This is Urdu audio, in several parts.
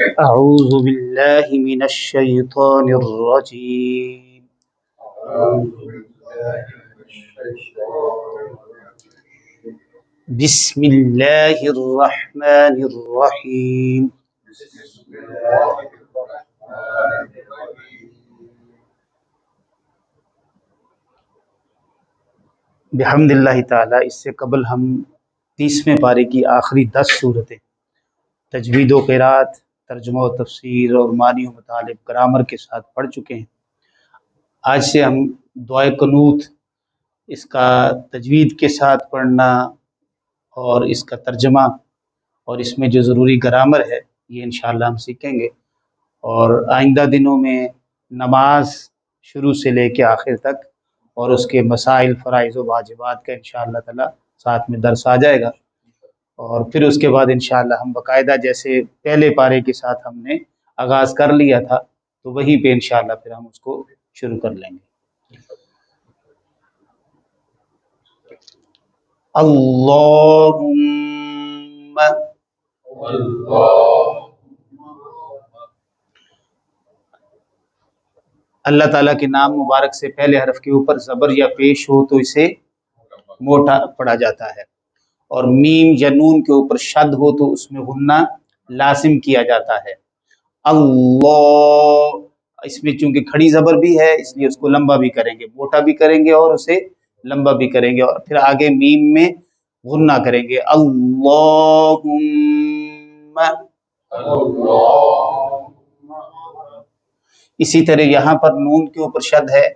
أعوذ بالله من الشيطان الرجيم بسم الله الرحمن الرحيم بحمد اللہ تعالی۔ اس سے قبل ہم 30ویں پارے کی آخری 10 صورتیں تجوید و قرات، ترجمہ و تفسیر اور معنی و مطالب گرامر کے ساتھ پڑھ چکے ہیں۔ آج سے ہم دعائے قنوت، اس کا تجوید کے ساتھ پڑھنا اور اس کا ترجمہ اور اس میں جو ضروری گرامر ہے یہ انشاءاللہ ہم سیکھیں گے، اور آئندہ دنوں میں نماز شروع سے لے کے آخر تک اور اس کے مسائل، فرائض و واجبات کا انشاءاللہ تعالی ساتھ میں درس آ جائے گا، اور پھر اس کے بعد انشاءاللہ ہم باقاعدہ جیسے پہلے پارے کے ساتھ ہم نے آغاز کر لیا تھا تو وہیں پہ انشاءاللہ پھر ہم اس کو شروع کر لیں گے۔ اللہم، اللہ تعالیٰ کے نام مبارک سے پہلے حرف کے اوپر زبر یا پیش ہو تو اسے موٹا پڑھا جاتا ہے، اور میم یا نون کے اوپر شد ہو تو اس میں غنہ لازم کیا جاتا ہے۔ اللہ، اس میں چونکہ کھڑی زبر بھی ہے اس لیے اس کو لمبا بھی کریں گے، موٹا بھی کریں گے اور اسے لمبا بھی کریں گے، اور پھر آگے میم میں غنہ کریں گے۔ اللہم، اسی طرح یہاں پر نون کے اوپر شد ہے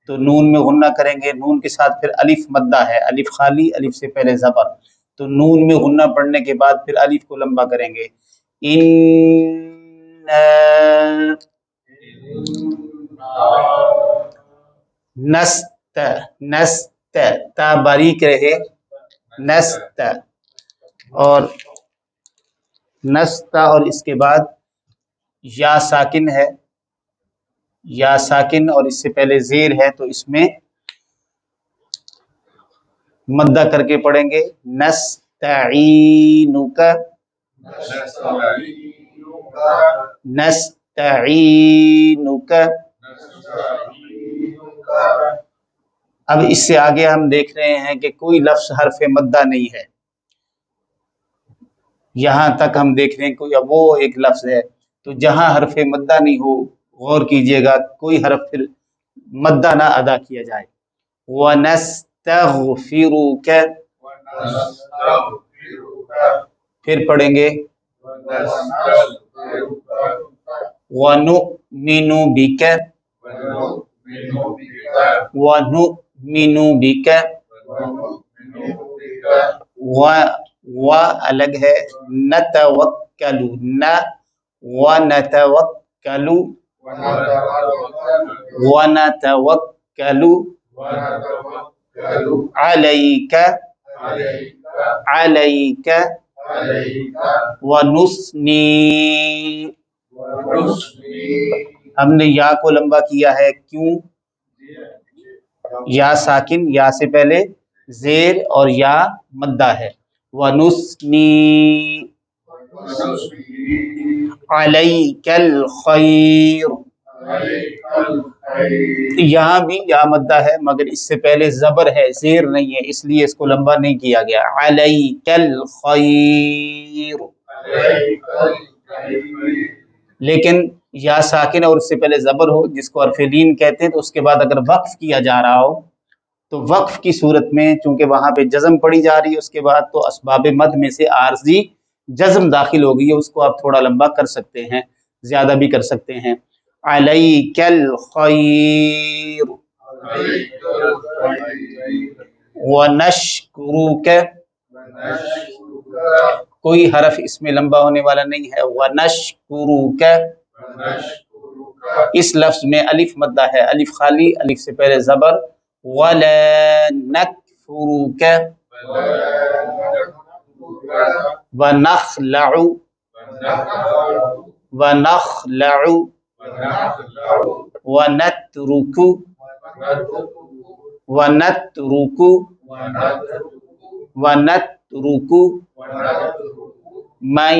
تو نون میں غنہ کریں گے، نون کے ساتھ پھر الف مدہ ہے، الف خالی، الف سے پہلے زبر، تو نون میں غنہ پڑھنے کے بعد پھر الف کو لمبا کریں گے۔ نست، نست، تا باریک رہے، نست، اور نست، اور اس کے بعد یا ساکن ہے، یا ساکن اور اس سے پہلے زیر ہے تو اس میں مدہ کر کے پڑھیں گے۔ نستعینک، نستعینک۔ اب اس سے آگے ہم دیکھ رہے ہیں کہ کوئی لفظ حرف مدہ نہیں ہے، یہاں تک ہم دیکھ رہے ہیں کوئی وہ ایک لفظ ہے، تو جہاں حرف مدہ نہیں ہو غور کیجئے گا، کوئی حرف پھر مدہ نہ ادا کیا جائے۔ وَنَسْتَغْفِرُكَ، پھر پڑھیں گے وَنُؤْمِنُ بِكَ، وَنُؤْمِنُ بِكَ، و الگ ہے، نَتَوَكَّلُ، نَ، وَنَتَوَكَّلُ، وَنَتَوَكَّلُ عَلَيْكَ، عَلَيْكَ، وَنُثْنِي، ہم نے یا کو لمبا کیا ہے، کیوں؟ یا ساکن، یا سے پہلے زیر اور یا مدہ ہے۔ وَنُثْنِي عَلَيْكَ الْخَيْرُ، یہاں بھی یا مدہ ہے مگر اس سے پہلے زبر ہے، زیر نہیں ہے، اس لیے اس کو لمبا نہیں کیا گیا۔ عَلَيْكَ الْخَيْرُ، لیکن یا ساکن اور اس سے پہلے زبر ہو جس کو حرف لین کہتے ہیں تو اس کے بعد اگر وقف کیا جا رہا ہو تو وقف کی صورت میں چونکہ وہاں پہ جزم پڑی جا رہی ہے اس کے بعد، تو اسباب مد میں سے عارضی جزم داخل ہو گئی ہے، اس کو آپ تھوڑا لمبا کر سکتے ہیں، زیادہ بھی کر سکتے ہیں۔ علیک الخیر ونشکرک، کوئی حرف اس میں لمبا ہونے والا نہیں ہے۔ ونشکرک، اس لفظ میں الف مدہ ہے، الف خالی، الف سے پہلے زبر۔ ولا نکفرک، ونخلع، ونخلع، ونترک، ونترک، ونترک من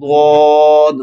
ضاد,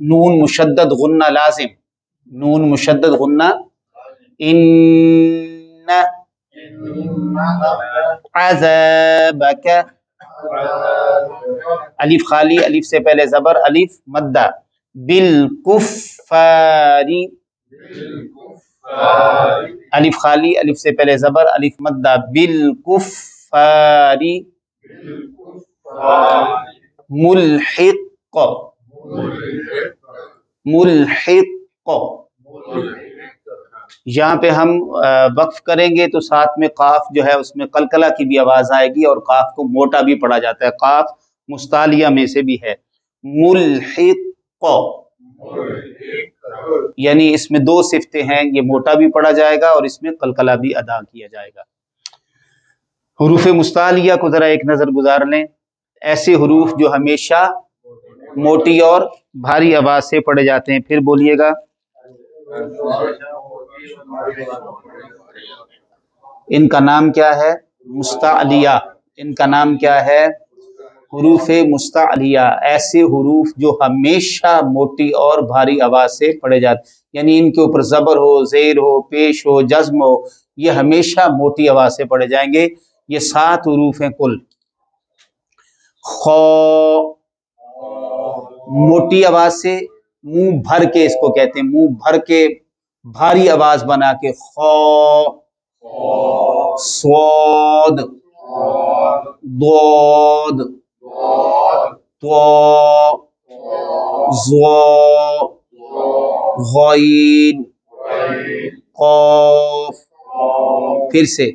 نون مشدد غنہ لازم، نون مشدد غنہ، ان عذابک، الف خالی، الف سے پہلے زبر، الف مدہ، بالکفاری، الف خالی، الف سے پہلے زبر، الف مدہ، بالکفاری، ملحق، ملحق، یہاں پہ ہم وقف کریں گے تو ساتھ میں قاف جو ہے اس میں قلقلہ کی بھی آواز آئے گی، اور قاف کو موٹا بھی پڑھا جاتا ہے، قاف مستعلیہ میں سے بھی ہے، ملحق، یعنی اس میں دو صفتیں ہیں، یہ موٹا بھی پڑھا جائے گا اور اس میں قلقلہ بھی ادا کیا جائے گا۔ حروف مستعلیہ کو ذرا ایک نظر گزار لیں، ایسے حروف جو ہمیشہ موٹی اور بھاری آواز سے پڑھے جاتے ہیں، پھر بولیے گا، ان کا نام کیا ہے؟ مستعلیہ، ان کا نام کیا ہے؟ حروف مستعلیہ، ایسے حروف جو ہمیشہ موٹی اور بھاری آواز سے پڑھے جاتے ہیں، یعنی ان کے اوپر زبر ہو، زیر ہو، پیش ہو، جزم ہو، یہ ہمیشہ موٹی آواز سے پڑھے جائیں گے۔ یہ 7 حروف ہیں کل۔ خو، موٹی آواز سے، منہ بھر کے اس کو کہتے ہیں، منہ بھر کے بھاری آواز بنا کے، خو، صاد، ضاد، طا، ظا، غین، قاف، پھر سے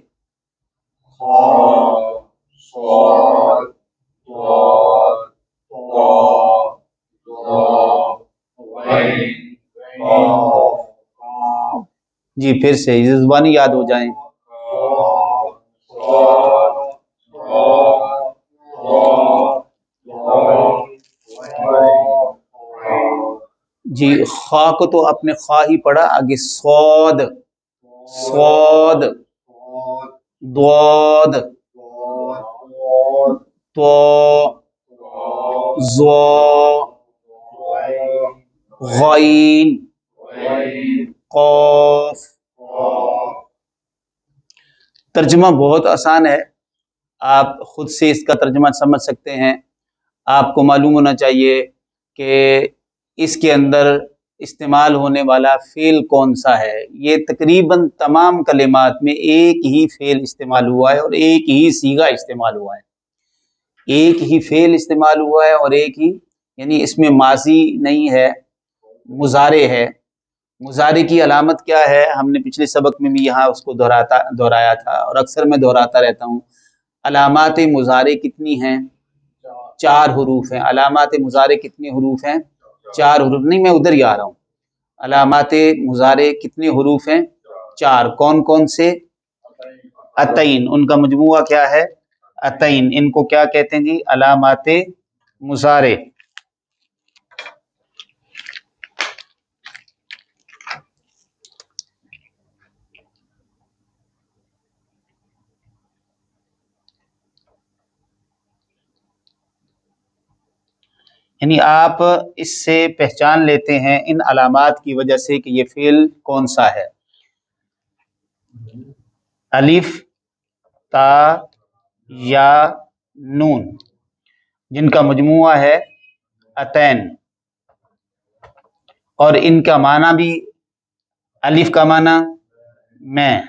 جی، پھر سے یہ زبانی یاد ہو جائیں۔ جی، خا کو تو اپنے خا ہی پڑھا، آگے صاد، صاد، ضاد، طا، ظا، غین، قاف۔ ترجمہ بہت آسان ہے، آپ خود سے اس کا ترجمہ سمجھ سکتے ہیں۔ آپ کو معلوم ہونا چاہیے کہ اس کے اندر استعمال ہونے والا فعل کون سا ہے۔ یہ تقریباً تمام کلمات میں ایک ہی فعل استعمال ہوا ہے اور ایک ہی صیغہ استعمال ہوا ہے، ایک ہی فعل استعمال ہوا ہے اور ایک ہی، یعنی اس میں ماضی نہیں ہے، مضارع ہے۔ مضارع کی علامت کیا ہے؟ ہم نے پچھلے سبق میں بھی یہاں اس کو دہرایا تھا اور اکثر میں دہراتا رہتا ہوں۔ علامات مضارع کتنی ہیں؟ 4 حروف ہیں۔ علامات مضارع کتنے حروف ہیں؟ 4 حروف، نہیں میں ادھر ہی آ رہا ہوں۔ علامات مضارع کتنے حروف ہیں؟ 4۔ کون کون سے؟ اتین، ان کا مجموعہ کیا ہے؟ اتین، ان کو کیا کہتے ہیں جی؟ علامات مضارع۔ یعنی آپ اس سے پہچان لیتے ہیں ان علامات کی وجہ سے کہ یہ فعل کون سا ہے۔ الف، تا، یا، نون، جن کا مجموعہ ہے اتین، اور ان کا معنی بھی، الف کا معنی میں،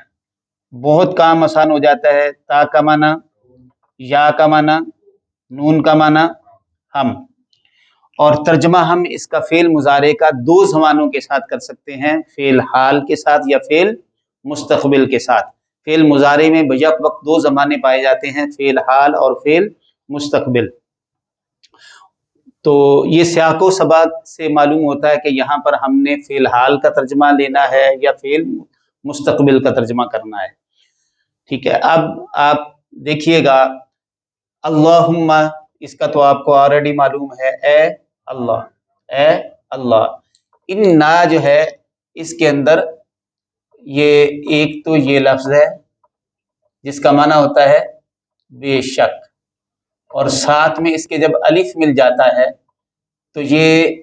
بہت کام آسان ہو جاتا ہے، تا کا معنی، یا کا معنی، نون کا معنی ہم، اور ترجمہ ہم اس کا فعل مضارع کا 2 زمانوں کے ساتھ کر سکتے ہیں، فعل حال کے ساتھ یا فعل مستقبل کے ساتھ۔ فعل مضارع میں بیک وقت 2 زمانے پائے جاتے ہیں، فعل حال اور فعل مستقبل۔ تو یہ سیاق و سباق سے معلوم ہوتا ہے کہ یہاں پر ہم نے فعل حال کا ترجمہ لینا ہے یا فعل مستقبل کا ترجمہ کرنا ہے۔ ٹھیک ہے، اب آپ دیکھیے گا، اللہم، اس کا تو آپ کو آلریڈی معلوم ہے، اے اللہ، اے اللہ۔ انا جو ہے اس کے اندر یہ ایک تو یہ لفظ ہے جس کا معنی ہوتا ہے بے شک، اور ساتھ میں اس کے جب الف مل جاتا ہے تو یہ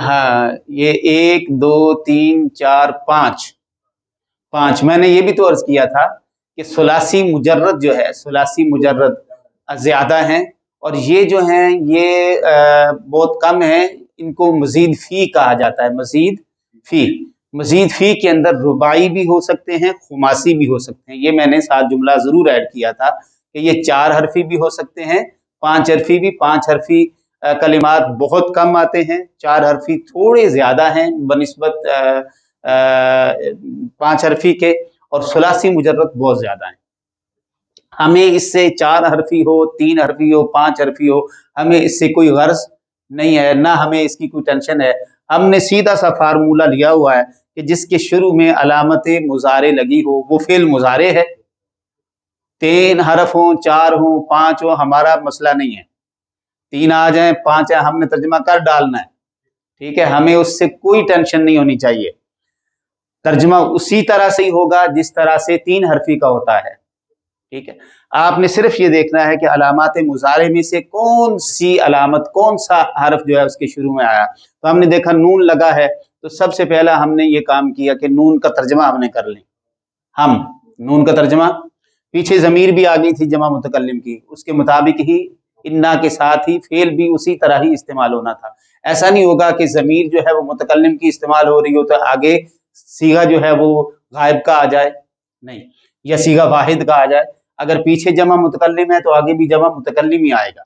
ہاں یہ 1 2 3 4 5 میں نے یہ بھی تو عرض کیا تھا کہ ثلاثی مجرد جو ہے، ثلاثی مجرد زیادہ ہیں، اور یہ جو ہیں یہ بہت کم ہیں، ان کو مزید فی کہا جاتا ہے، مزید فی کے اندر رباعی بھی ہو سکتے ہیں، خماسی بھی ہو سکتے ہیں۔ یہ میں نے ساتھ جملہ ضرور ایڈ کیا تھا کہ یہ 4 حرفی بھی ہو سکتے ہیں، 5 حرفی بھی۔ 5 حرفی کلمات بہت کم آتے ہیں، 4 حرفی تھوڑے زیادہ ہیں بنسبت 5 حرفی کے، اور ثلاثی مجرد بہت زیادہ ہیں۔ ہمیں اس سے 4 حرفی ہو، 3 حرفی ہو، 5 حرفی ہو، ہمیں اس سے کوئی غرض نہیں ہے، نہ ہمیں اس کی کوئی ٹینشن ہے۔ ہم نے سیدھا سا فارمولہ لیا ہوا ہے کہ جس کے شروع میں علامت مضارع لگی ہو وہ فعل مضارع ہے۔ 3 حرف ہوں، 4 ہوں، 5 ہوں، ہمارا مسئلہ نہیں ہے۔ 3 آ جائیں، 5 ہے، ہم نے ترجمہ کر ڈالنا ہے، ٹھیک ہے، ہمیں اس سے کوئی ٹینشن نہیں ہونی چاہیے۔ ترجمہ اسی طرح سے ہی ہوگا جس طرح سے 3 حرفی کا ہوتا ہے، ٹھیک ہے۔ آپ نے صرف یہ دیکھنا ہے کہ علامات مضارع میں سے کون سی علامت، کون سا حرف جو ہے اس کے شروع میں آیا۔ تو ہم نے دیکھا نون لگا ہے، تو سب سے پہلا ہم نے یہ کام کیا کہ نون کا ترجمہ ہم نے کر لیں۔ ہم نون کا ترجمہ، پیچھے ضمیر بھی آ گئی تھی جمع متکلم کی، اس کے مطابق ہی انا کے ساتھ ہی فعل بھی اسی طرح ہی استعمال ہونا تھا۔ ایسا نہیں ہوگا کہ ضمیر جو ہے وہ متکلم کی استعمال ہو رہی ہو تو آگے صیغہ جو ہے وہ غائب کا آ جائے، نہیں، یا صیغہ واحد کا آ جائے۔ اگر پیچھے جمع متکلم ہے تو آگے بھی جمع متکلم ہی آئے گا۔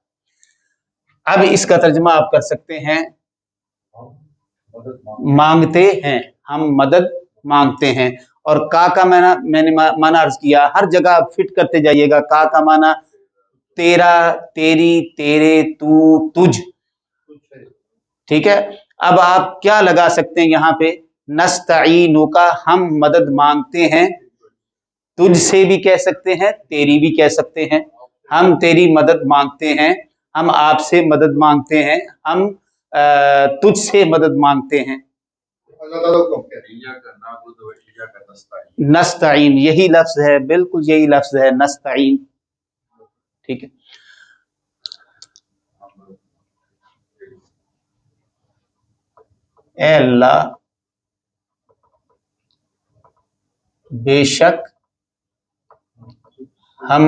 اب اس کا ترجمہ آپ کر سکتے ہیں مانگتے ہیں، ہم مدد مانگتے ہیں۔ اور کا میں نے معنی عرض کیا، ہر جگہ فٹ کرتے جائیے گا۔ کا معنی تیرا، تیری، تیرے، تو، تجھ، ٹھیک ہے۔ اب آپ کیا لگا سکتے ہیں یہاں پہ؟ نستعینو کا، ہم مدد مانگتے ہیں، تجھ سے بھی کہہ سکتے ہیں، تیری بھی کہہ سکتے ہیں۔ ہم تیری مدد مانگتے ہیں، ہم آپ سے مدد مانگتے ہیں، ہم تجھ سے مدد مانگتے ہیں۔ نستعین یہی لفظ ہے، بالکل یہی لفظ ہے، نستعین، ٹھیک ہے۔ اے اللہ بے شک ہم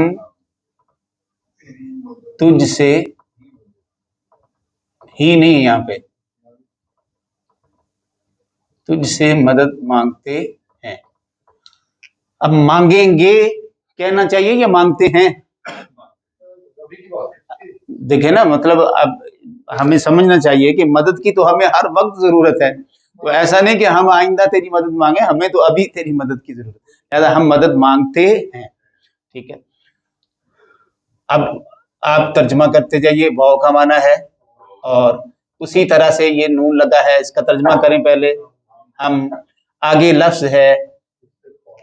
تجھ سے ہی نہیں، یہاں پہ تجھ سے مدد مانگتے ہیں۔ اب مانگیں گے کہنا چاہیے یا مانگتے ہیں؟ دیکھیں نا، مطلب اب ہمیں سمجھنا چاہیے کہ مدد کی تو ہمیں ہر وقت ضرورت ہے، تو ایسا نہیں کہ ہم آئندہ تیری مدد مانگیں، ہمیں تو ابھی تیری مدد کی ضرورت ہے، لہذا ہم مدد مانگتے ہیں، ٹھیک ہے۔ اب آپ ترجمہ کرتے جائیے، واو کا معنی ہے، اور اسی طرح سے یہ نون لگا ہے، اس کا ترجمہ کریں پہلے ہم۔ آگے لفظ ہے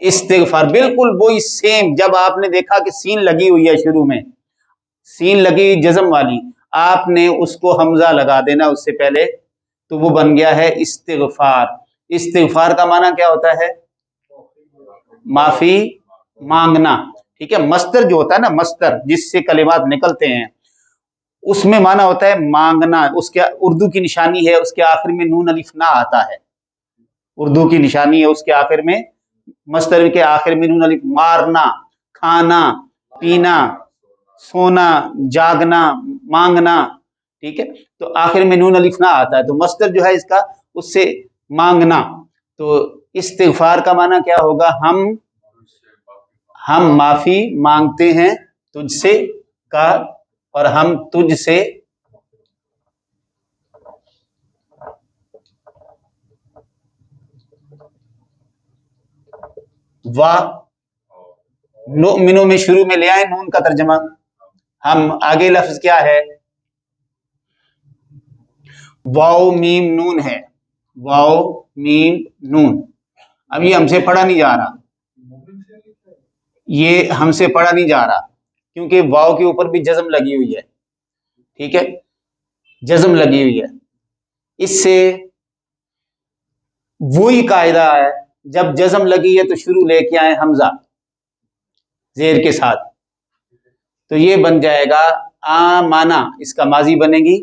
استغفار، بالکل وہی سیم۔ جب آپ نے دیکھا کہ سین لگی ہوئی ہے شروع میں، سین لگی جزم والی، آپ نے اس کو حمزہ لگا دینا اس سے پہلے، تو وہ بن گیا ہے استغفار۔ استغفار کا معنی کیا ہوتا ہے؟ معافی مانگنا، ٹھیک ہے۔ مصدر جو ہوتا ہے نا، مصدر جس سے کلمات نکلتے ہیں، اس میں معنی ہوتا ہے مانگنا۔ اس کے اردو کی نشانی ہے، اس کے آخر میں نون الف نہ آتا ہے، اردو کی نشانی ہے اس کے آخر میں، مصدر کے آخر میں نون الف، مارنا، کھانا، پینا، سونا، جاگنا، مانگنا، ٹھیک ہے۔ تو آخر میں نون الف نہ آتا ہے، تو مصدر جو ہے اس کا، اس سے مانگنا۔ تو استغفار کا معنی کیا ہوگا؟ ہم معافی مانگتے ہیں تجھ سے کا، اور ہم تجھ سے نؤمنو میں شروع میں لے آئے نون کا ترجمہ۔ ہم آگے لفظ کیا ہے؟ واو میم نون ہے، واو میم نون۔ اب یہ ہم سے پڑھا نہیں جا رہا، یہ ہم سے پڑھا نہیں جا رہا، کیونکہ واو کے اوپر بھی جزم لگی ہوئی ہے، ٹھیک ہے، جزم لگی ہوئی ہے۔ اس سے وہی قاعدہ ہے، جب جزم لگی ہے تو شروع لے کے آئے حمزہ زیر کے ساتھ، تو یہ بن جائے گا آمانا، اس کا ماضی بنے گی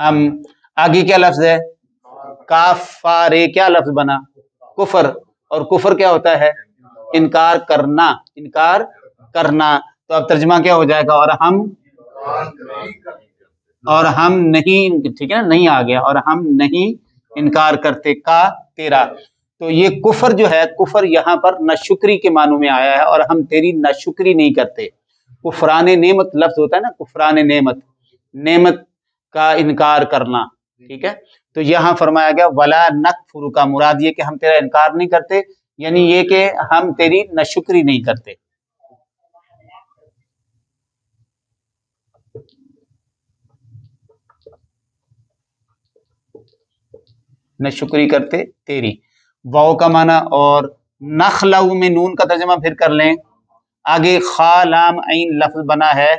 ہم آگے کیا لفظ ہے کافارے کیا لفظ بنا کفر اور کفر کیا ہوتا ہے انکار کرنا انکار کرنا تو اب ترجمہ کیا ہو جائے گا اور ہم نہیں ٹھیک ہے نا نہیں آ گیا اور ہم نہیں انکار کرتے کا تیرا تو یہ کفر جو ہے کفر یہاں پر ناشکری کے معنوں میں آیا ہے اور ہم تیری ناشکری نہیں کرتے کفران نعمت لفظ ہوتا ہے نا کفران نعمت کا انکار کرنا ٹھیک ہے تو یہاں فرمایا گیا ولا نکفر کا مراد یہ کہ ہم تیرا انکار نہیں کرتے یعنی یہ کہ ہم تیری ناشکری نہیں کرتے ناشکری کرتے تیری واو کا معنی اور نخلع میں نون کا ترجمہ پھر کر لیں آگے خا لام عین لفظ بنا ہے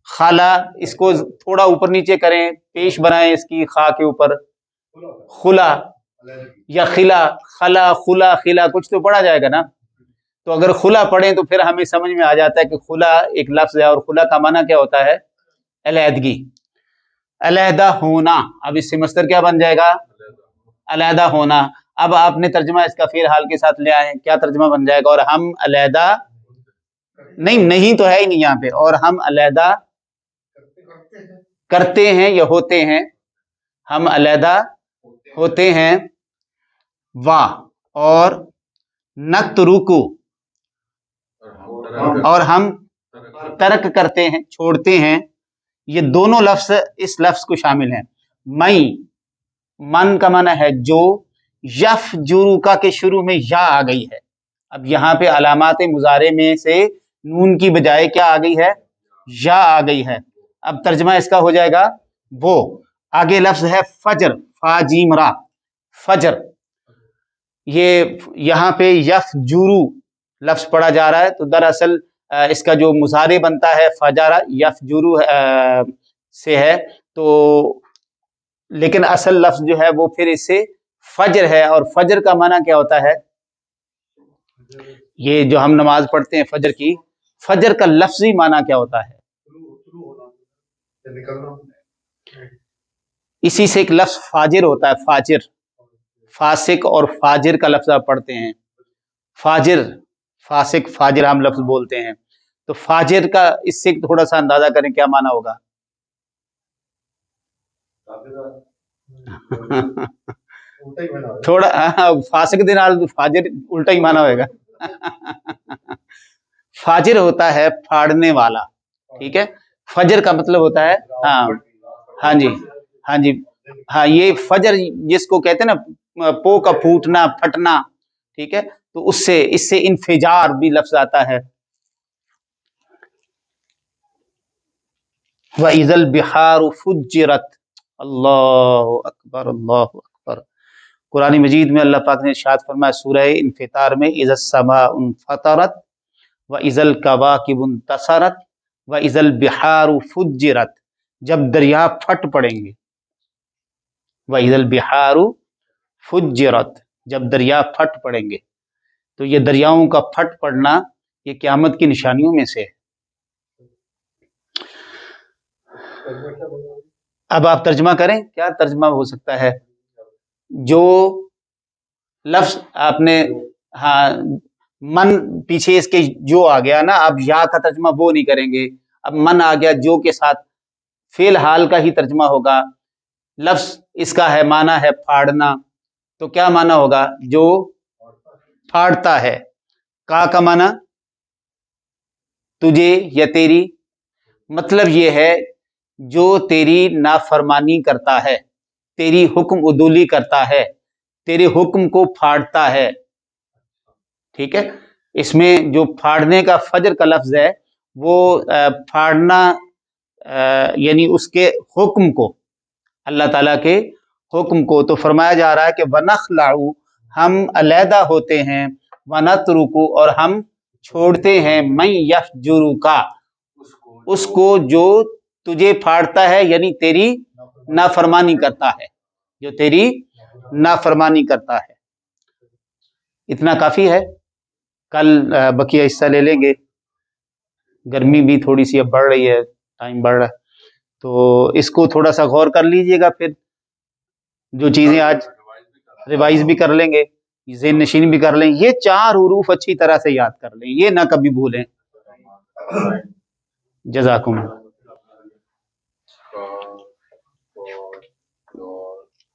خلا اس کو تھوڑا اوپر نیچے کریں پیش بنائیں اس کی خا کے اوپر خلا یا خلا خلا خلا خلا کچھ تو پڑھا جائے گا نا تو اگر خلا پڑھیں تو پھر ہمیں سمجھ میں آ جاتا ہے کہ خلا ایک لفظ ہے اور خلا کا معنی کیا ہوتا ہے علیحدگی علیحدہ ہونا اب اس سے مصدر کیا بن جائے گا علیحدہ ہونا اب آپ نے ترجمہ اس کا فعل حال کے ساتھ لے آئے کیا ترجمہ بن جائے گا اور ہم علیحدہ نہیں تو ہے ہی نہیں یہاں پہ اور ہم علیحدہ کرتے ہیں یا ہوتے ہیں ہم علیحدہ ہوتے ہیں واہ اور نترکو اور ہم ترک کرتے ہیں چھوڑتے ہیں یہ دونوں لفظ اس لفظ کو شامل ہیں من کا معنی ہے جو یفجرو کا کے شروع میں یا آ گئی ہے اب یہاں پہ علامات مضارع میں سے نون کی بجائے کیا آ گئی ہے یا آ گئی ہے اب ترجمہ اس کا ہو جائے گا وہ آگے لفظ ہے فجر فا جیم را فجر یہ یہاں پہ یفجرو لفظ پڑھا جا رہا ہے تو دراصل اس کا جو مضارع بنتا ہے فجارہ یفجرو سے ہے تو لیکن اصل لفظ جو ہے وہ پھر اس سے فجر ہے اور فجر کا معنی کیا ہوتا ہے یہ جو ہم نماز پڑھتے ہیں فجر کی فجر کا لفظی معنی کیا ہوتا ہے اسی سے ایک لفظ فاجر ہوتا ہے فاجر فاسق اور فاجر کا لفظ آپ پڑھتے ہیں فاجر فاسق فاجر ہم لفظ بولتے ہیں تو فاجر کا اس سے تھوڑا سا اندازہ کریں کیا معنی ہوگا تھوڑا فاسق دے نال فاجر الٹا ہی معنی ہوئے گا فاجر ہوتا ہے پھاڑنے والا ٹھیک ہے فجر کا مطلب ہوتا ہے ہاں جی یہ فجر جس کو کہتے ہیں نا پو کا پھوٹنا پھٹنا ٹھیک ہے تو اس سے انفجار بھی لفظ آتا ہے وَإِذَا الْبِحَارُ فُجِّرَتْ اللہ اکبر قرآن مجید میں اللہ پاک نے ارشاد فرمایا سورہ انفطار میں اذا السماء انفطرت واذا الكواكب انتصرت واذا البحار فجرت جب دریا پھٹ پڑیں گے واذا البحار فجرت جب دریا پھٹ پڑیں گے تو یہ دریاؤں کا پھٹ پڑنا یہ قیامت کی نشانیوں میں سے ہے اب آپ ترجمہ کریں کیا ترجمہ ہو سکتا ہے جو لفظ آپ نے من پیچھے اس کے جو آ گیا نا اب یا کا ترجمہ وہ نہیں کریں گے اب من آ گیا جو کے ساتھ فعل حال کا ہی ترجمہ ہوگا لفظ اس کا ہے معنی ہے پھاڑنا تو کیا معنی ہوگا جو پھاڑتا ہے کا معنی تجھے یا تیری مطلب یہ ہے جو تیری نافرمانی کرتا ہے تیری حکم عدولی کرتا ہے تیرے حکم کو پھاڑتا ہے ٹھیک ہے اس میں جو پھاڑنے کا فجر کا لفظ ہے وہ پھاڑنا یعنی اس کے حکم کو اللہ تعالیٰ کے حکم کو تو فرمایا جا رہا ہے کہ وَنَخْلَعُ ہم علیحدہ ہوتے ہیں وَنَتْرُكُ اور ہم چھوڑتے ہیں مَن يَفْجُرُكَ اس کو جو تجھے پھاڑتا ہے یعنی تیری نافرمانی کرتا ہے جو تیری نافرمانی کرتا ہے اتنا کافی ہے کل بقیہ حصہ لے لیں گے گرمی بھی تھوڑی سی اب بڑھ رہی ہے ٹائم بڑھ رہا ہے تو اس کو تھوڑا سا غور کر لیجئے گا، پھر جو چیزیں آج ریوائز بھی کر لیں گے، ذہن نشین بھی کر لیں، یہ 4 حروف اچھی طرح سے یاد کر لیں، یہ نہ کبھی بھولیں۔ جزاکم اللہ۔